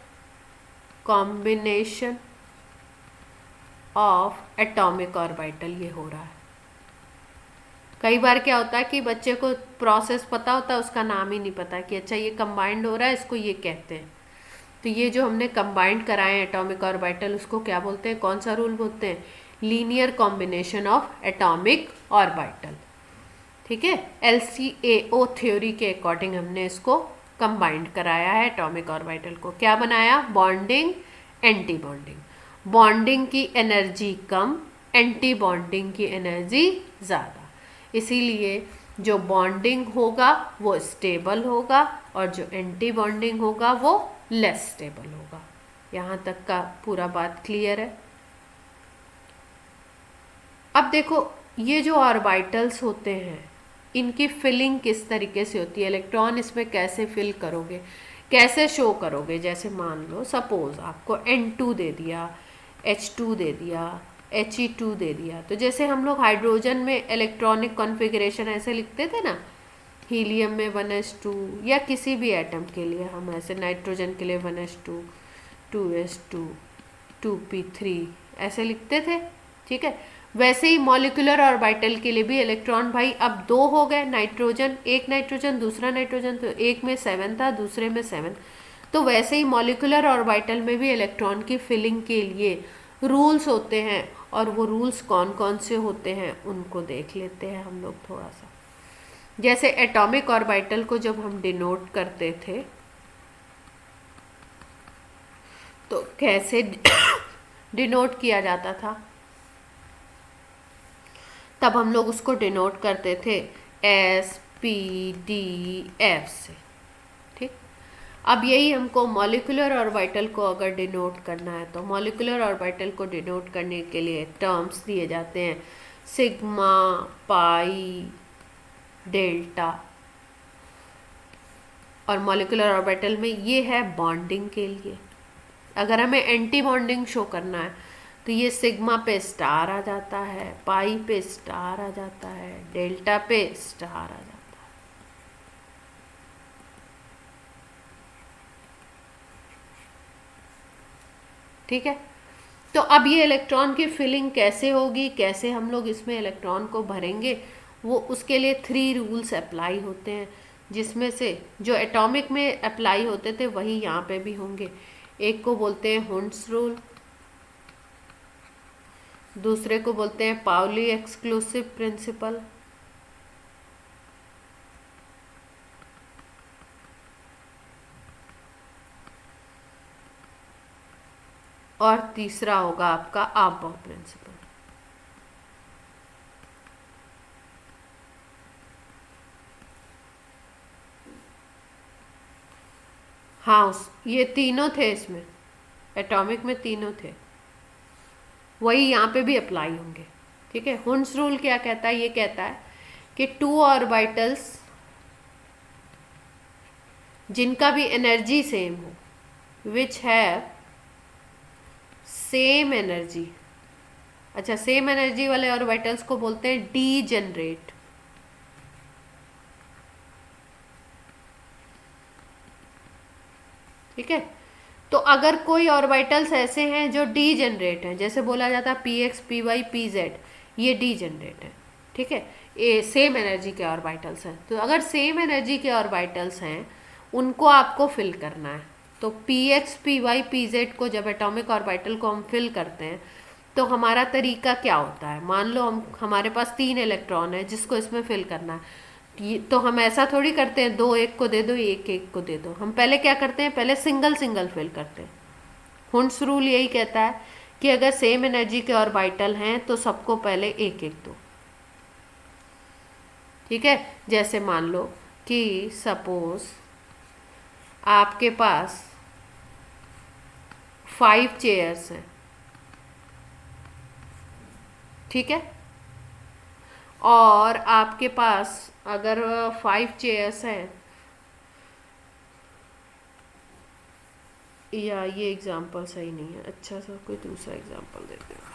combination of atomic orbital. ये हो रहा है। कई बार क्या होता है कि बच्चे को प्रोसेस पता होता है, उसका नाम ही नहीं पता कि अच्छा ये कंबाइंड हो रहा है, इसको ये कहते हैं। तो ये जो हमने कंबाइंड कराए एटॉमिक ऑर्बिटल, उसको क्या बोलते हैं, कौन सा रूल बोलते हैं, linear combination of atomic orbital, ठीक है। LCAO थ्योरी के अकॉर्डिंग हमने इसको कंबाइंड कराया है एटॉमिक ऑर्बिटल को। क्या बनाया, बॉन्डिंग एंटी बॉन्डिंग। बॉन्डिंग की एनर्जी कम, एंटी बॉन्डिंग की एनर्जी ज़्यादा, इसीलिए जो बॉन्डिंग होगा वो स्टेबल होगा और जो एंटी बॉन्डिंग होगा वो लेस स्टेबल होगा। यहाँ तक का पूरा बात क्लियर है। अब देखो ये जो ऑर्बिटल्स होते हैं इनकी फिलिंग किस तरीके से होती है, इलेक्ट्रॉन इसमें कैसे फिल करोगे, कैसे शो करोगे। जैसे मान लो सपोज आपको N2 दे दिया, H2 दे दिया, He2 दे दिया, तो जैसे हम लोग हाइड्रोजन में इलेक्ट्रॉनिक कॉन्फ़िगरेशन ऐसे लिखते थे ना, हीलियम में 1s2, या किसी भी एटम के लिए हम ऐसे, नाइट्रोजन के लिए 1s2, 2s2, 2p3 ऐसे लिखते थे, ठीक है। वैसे ही मॉलिक्यूलर ऑर्बिटल के लिए भी इलेक्ट्रॉन भाई अब दो हो गए, नाइट्रोजन, एक नाइट्रोजन दूसरा नाइट्रोजन, तो एक में 7 था दूसरे में 7। तो वैसे ही मॉलिक्यूलर ऑर्बिटल में भी इलेक्ट्रॉन की फिलिंग के लिए रूल्स होते हैं, और वो रूल्स कौन कौन से होते हैं उनको देख लेते हैं हम लोग थोड़ा सा। जैसे एटॉमिक ऑर्बिटल को जब हम डिनोट करते थे तो कैसे डिनोट किया जाता था, तब हम लोग उसको डिनोट करते थे SPDF से, ठीक। अब यही हमको मॉलिक्यूलर ऑर्बिटल को अगर डिनोट करना है तो मॉलिक्यूलर ऑर्बिटल को डिनोट करने के लिए टर्म्स दिए जाते हैं, सिग्मा, पाई, डेल्टा। और मॉलिक्यूलर ऑर्बिटल में ये है बॉन्डिंग के लिए। अगर हमें एंटी बॉन्डिंग शो करना है तो ये सिग्मा पे स्टार आ जाता है, पाई पे स्टार आ जाता है, डेल्टा पे स्टार आ जाता है, ठीक है। तो अब ये इलेक्ट्रॉन की फिलिंग कैसे होगी, कैसे हम लोग इसमें इलेक्ट्रॉन को भरेंगे, वो उसके लिए 3 रूल्स अप्लाई होते हैं, जिसमें से जो एटॉमिक में अप्लाई होते थे वही यहाँ पे भी होंगे। एक को बोलते हैं हुंड्स रूल, दूसरे को बोलते हैं पाउली एक्सक्लूसिव प्रिंसिपल, और तीसरा होगा आपका आर्म प्रिंसिपल। हाँ, ये तीनों थे इसमें, एटॉमिक में तीनों थे, वही यहाँ पे भी अप्लाई होंगे। ठीक है, हुंस रूल क्या कहता है? ये कहता है कि टू ऑर्बिटल्स जिनका भी एनर्जी सेम हो, विच है सेम एनर्जी, अच्छा सेम एनर्जी वाले ऑर्बिटल्स को बोलते हैं डीजेनरेट। ठीक है, तो अगर कोई ऑर्बिटल्स ऐसे हैं जो डीजेनरेट हैं, जैसे बोला जाता है p x p y p z, ये डीजेनरेट है। ठीक है, ये सेम एनर्जी के ऑर्बिटल्स हैं। तो अगर सेम एनर्जी के ऑर्बिटल्स हैं, उनको आपको फिल करना है। तो p x p y p z को जब एटॉमिक ऑर्बिटल को हम फिल करते हैं, तो हमारा तरीका क्या होता है? मान लो हमारे पास 3 इलेक्ट्रॉन है जिसको इसमें फिल करना है। तो हम ऐसा थोड़ी करते हैं 2 एक को दे दो, 1 1 को दे दो। हम पहले क्या करते हैं? पहले सिंगल सिंगल फिल करते हैं। हुंस रूल यही कहता है कि अगर सेम एनर्जी के ऑर्बिटल हैं तो सबको पहले 1 1 दो। ठीक है, जैसे मान लो कि सपोज आपके पास 5 चेयर्स हैं। ठीक है, और आपके पास अगर 5 चेयर्स हैं, या ये एग्जांपल सही नहीं है, अच्छा सा कोई दूसरा एग्जांपल देते हैं।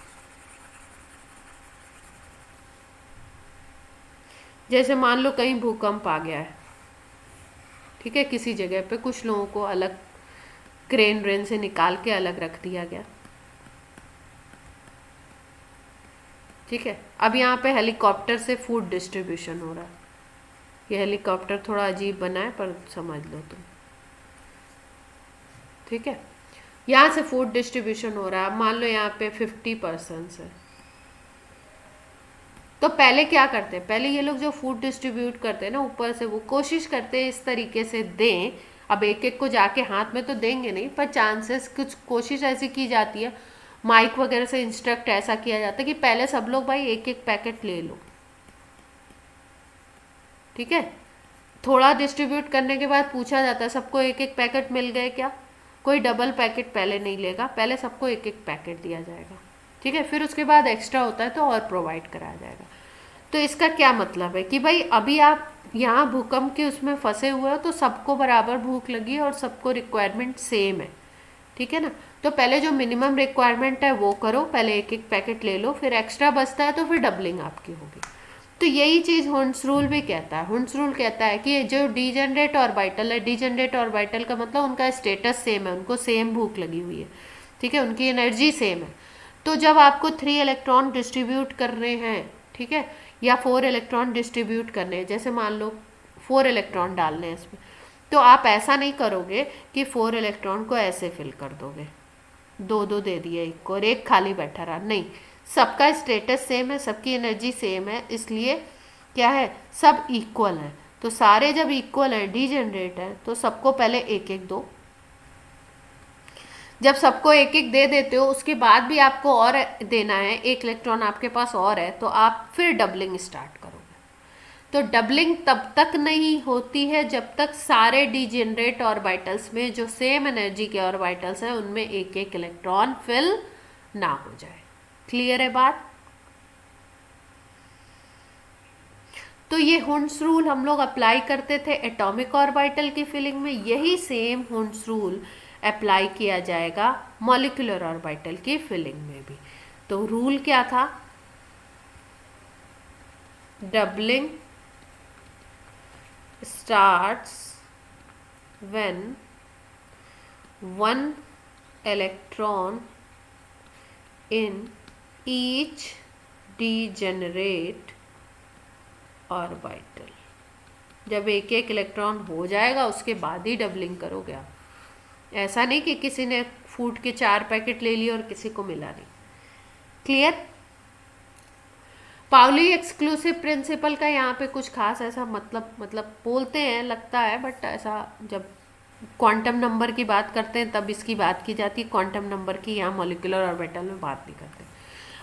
जैसे मान लो कहीं भूकंप आ गया है। ठीक है, किसी जगह पे कुछ लोगों को अलग क्रेन व्रेन से निकाल के अलग रख दिया गया। ठीक है, अब यहाँ पे हेलीकॉप्टर से फूड डिस्ट्रीब्यूशन हो रहा है। ये हेलीकॉप्टर थोड़ा अजीब बना है पर समझ लो तुम। ठीक है, यहाँ से फूड डिस्ट्रीब्यूशन हो रहा है। मान लो यहाँ पे 50 पर्सन्स है। तो पहले क्या करते हैं? पहले ये लोग जो फूड डिस्ट्रीब्यूट करते हैं ना ऊपर से, वो कोशिश करते हैं इस तरीके से दें। अब एक एक को जाके हाथ में तो देंगे नहीं, पर चांसेस कुछ कोशिश ऐसी की जाती है, माइक वगैरह से इंस्ट्रक्ट ऐसा किया जाता है कि पहले सब लोग भाई एक एक पैकेट ले लो। ठीक है, थोड़ा डिस्ट्रीब्यूट करने के बाद पूछा जाता है सबको एक एक पैकेट मिल गए क्या? कोई डबल पैकेट पहले नहीं लेगा, पहले सबको एक एक पैकेट दिया जाएगा। ठीक है, फिर उसके बाद एक्स्ट्रा होता है तो और प्रोवाइड कराया जाएगा। तो इसका क्या मतलब है कि भाई अभी आप यहाँ भूकंप के उसमें फंसे हुए हो, तो सबको बराबर भूख लगी और सबको रिक्वायरमेंट सेम है। ठीक है ना, तो पहले जो मिनिमम रिक्वायरमेंट है वो करो, पहले एक एक पैकेट ले लो, फिर एक्स्ट्रा बचता है तो फिर डबलिंग आपकी होगी। तो यही चीज़ हुंस रूल भी कहता है। हुंस रूल कहता है कि जो डीजेनरेट ऑर्बिटल है, डीजेनरेट ऑर्बिटल का मतलब उनका स्टेटस सेम है, उनको सेम भूख लगी हुई है। ठीक है, उनकी एनर्जी सेम है। तो जब आपको 3 इलेक्ट्रॉन डिस्ट्रीब्यूट करने हैं, ठीक है, या 4 इलेक्ट्रॉन डिस्ट्रीब्यूट करने हैं, जैसे मान लो 4 इलेक्ट्रॉन डालने हैं इसमें, तो आप ऐसा नहीं करोगे कि 4 इलेक्ट्रॉन को ऐसे फिल कर दोगे, 2 2 दे दिए एक को और एक खाली बैठा रहा। नहीं, सबका स्टेटस सेम है, सबकी एनर्जी सेम है, इसलिए क्या है, सब इक्वल है। तो सारे जब इक्वल हैं, डीजेनरेट है, तो सबको पहले एक एक दो। जब सबको एक एक दे देते हो, उसके बाद भी आपको और देना है, एक इलेक्ट्रॉन आपके पास और है, तो आप फिर डबलिंग स्टार्ट करोगे। तो डबलिंग तब तक नहीं होती है जब तक सारे डीजेनरेट ऑर्बिटल्स में जो सेम एनर्जी के ऑर्बिटल्स हैं उनमें एक एक इलेक्ट्रॉन फिल ना हो जाए। क्लियर है बात? तो ये हुंस रूल हम लोग अप्लाई करते थे एटॉमिक ऑर्बिटल की फिलिंग में, यही सेम हुंस रूल अप्लाई किया जाएगा मॉलिक्यूलर ऑर्बिटल की फिलिंग में भी। तो रूल क्या था? Doubling starts when one electron in each degenerate orbital, जब एक एक इलेक्ट्रॉन हो जाएगा उसके बाद ही डबलिंग करोगे आप। ऐसा नहीं कि किसी ने फूड के 4 पैकेट ले लिए और किसी को मिला नहीं। क्लियर? पाउली एक्सक्लूसिव प्रिंसिपल का यहाँ पे कुछ खास ऐसा मतलब बोलते हैं लगता है, बट ऐसा जब क्वांटम नंबर की बात करते हैं तब इसकी बात की जाती है, क्वांटम नंबर की यहाँ मॉलिक्यूलर ऑर्बिटल में बात नहीं करते।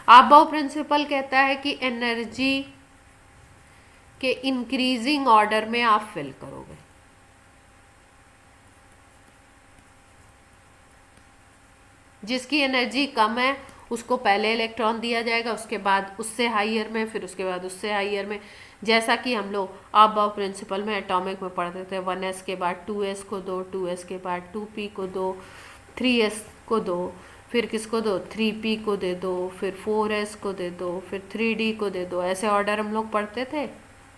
अबाव प्रिंसिपल कहता है कि एनर्जी के इंक्रीजिंग ऑर्डर में आप फिल करोगे। जिसकी एनर्जी कम है उसको पहले इलेक्ट्रॉन दिया जाएगा, उसके बाद उससे हाइयर में, फिर उसके बाद उससे हाइयर में। जैसा कि हम लोग अबाव प्रिंसिपल में एटॉमिक में पढ़ते थे, 1s के बाद 2s को दो, 2s के बाद 2p को दो, 3s को दो, फिर किसको दो, 3p को दे दो, फिर 4s को दे दो, फिर 3d को दे दो। ऐसे ऑर्डर हम लोग पढ़ते थे।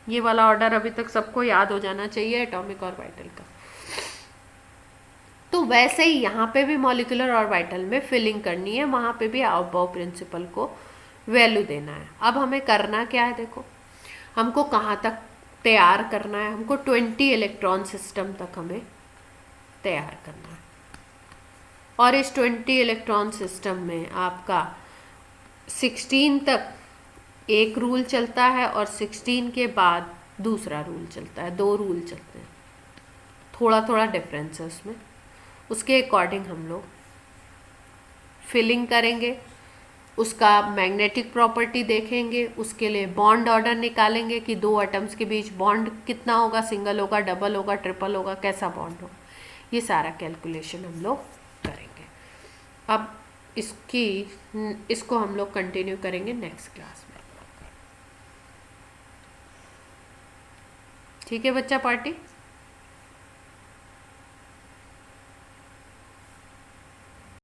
ये वाला ऑर्डर अभी तक सबको याद हो जाना चाहिए एटॉमिक ऑर्बिटल का। तो वैसे ही यहाँ पे भी मॉलिक्यूलर ऑर्बिटल में फिलिंग करनी है, वहाँ पे भी अबाव प्रिंसिपल को वैल्यू देना है। अब हमें करना क्या है, देखो हमको कहाँ तक तैयार करना है, हमको 20 इलेक्ट्रॉन सिस्टम तक हमें तैयार करना है। और इस 20 इलेक्ट्रॉन सिस्टम में आपका 16 तक एक रूल चलता है और 16 के बाद दूसरा रूल चलता है, दो रूल चलते हैं, थोड़ा थोड़ा डिफरेंस है उसमें। उसके अकॉर्डिंग हम लोग फिलिंग करेंगे, उसका मैग्नेटिक प्रॉपर्टी देखेंगे, उसके लिए बॉन्ड ऑर्डर निकालेंगे कि दो एटम्स के बीच बॉन्ड कितना होगा, सिंगल होगा, डबल होगा, ट्रिपल होगा, कैसा बॉन्ड होगा, ये सारा कैलकुलेशन हम लोग करेंगे। अब इसको हम लोग कंटिन्यू करेंगे नेक्स्ट क्लास में। ठीक है बच्चा पार्टी।